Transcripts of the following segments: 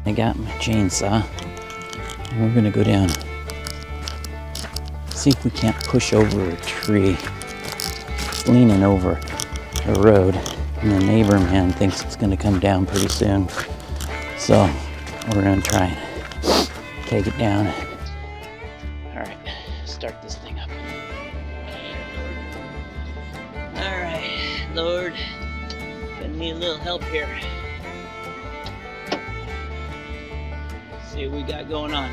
I got my chainsaw and we're gonna go down, see if we can't push over a tree. It's leaning over the road and the neighbor man thinks it's gonna come down pretty soon. So we're gonna try and take it down. All right, start this thing up. All right, Lord, gonna need a little help here. See what we got going on.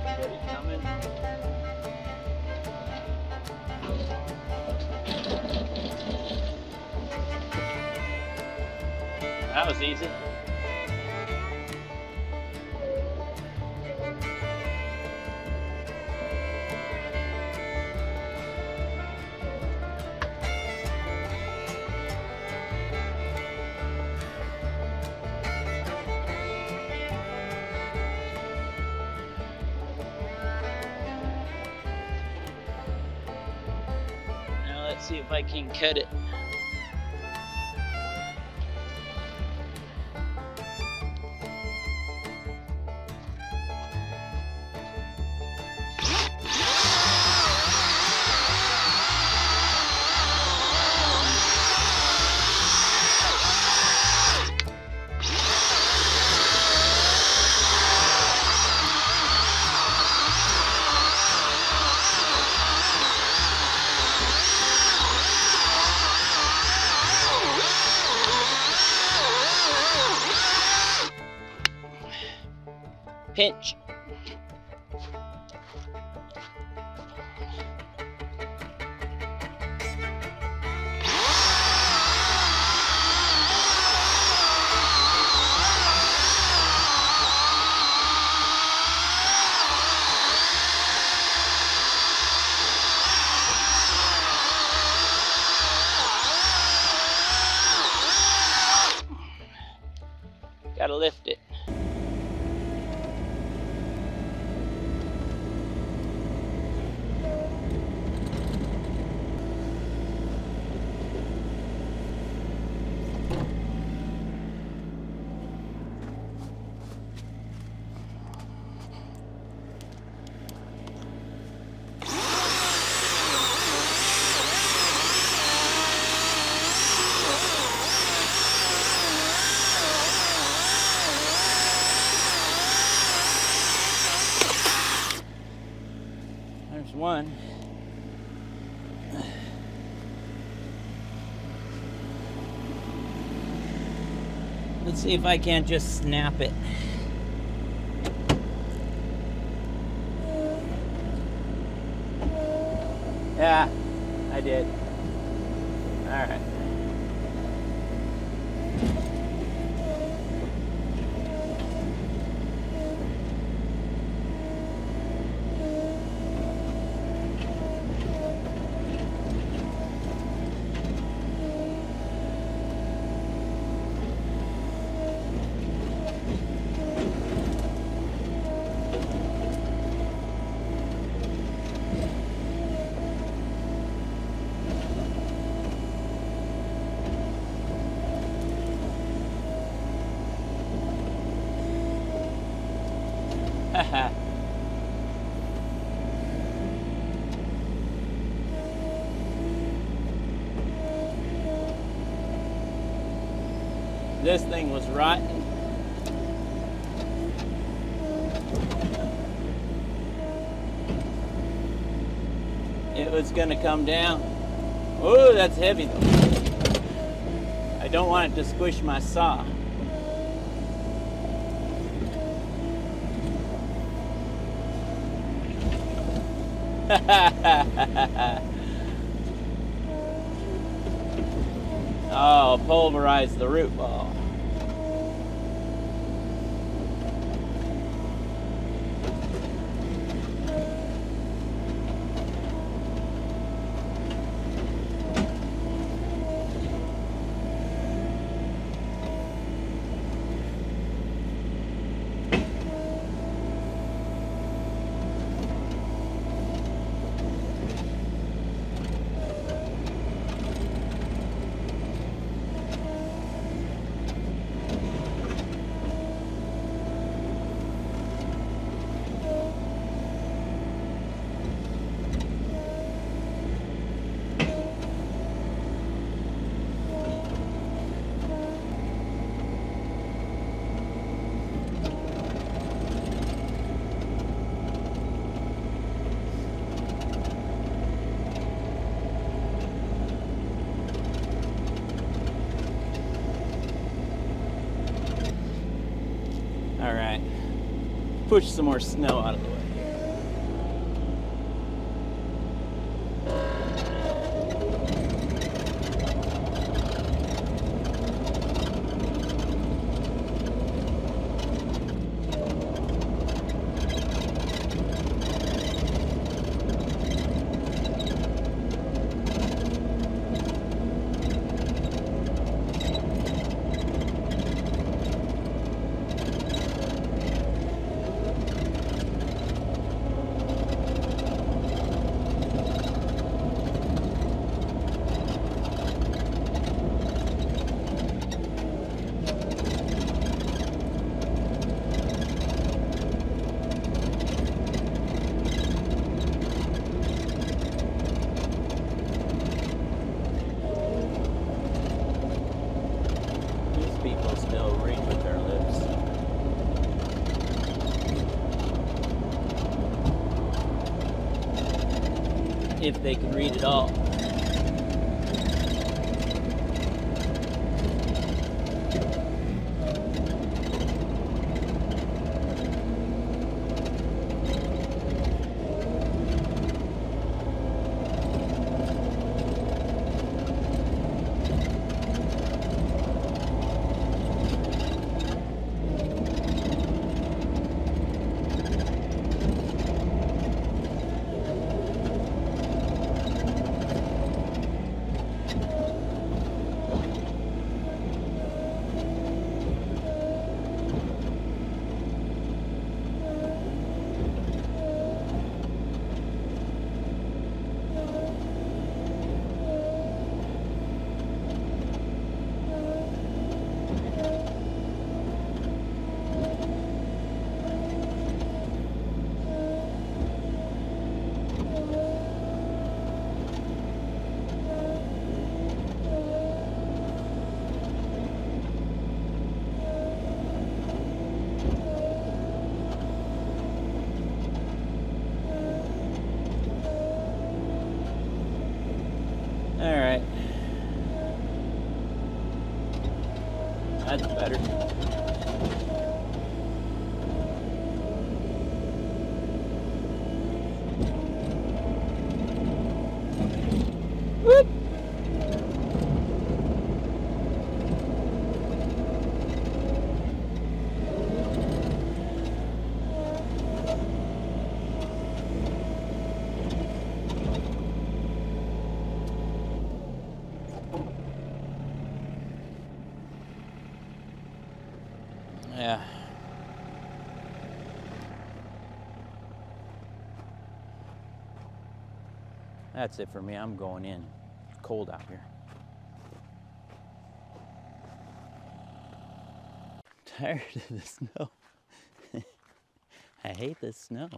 Ready coming? That was easy. Let's see if I can cut it. Pinch. Gotta lift it. There's one. Let's see if I can't just snap it. Yeah, I did. All right. This thing was rotten. It was gonna come down. Oh, that's heavy though. I don't want it to squish my saw. Oh, pulverize the root ball. push some more snow out of the way. People still read with their lips. If they can read at all. All right, that's better. Whoop. Yeah. That's it for me. I'm going in. It's cold out here. Tired of the snow. I hate this snow.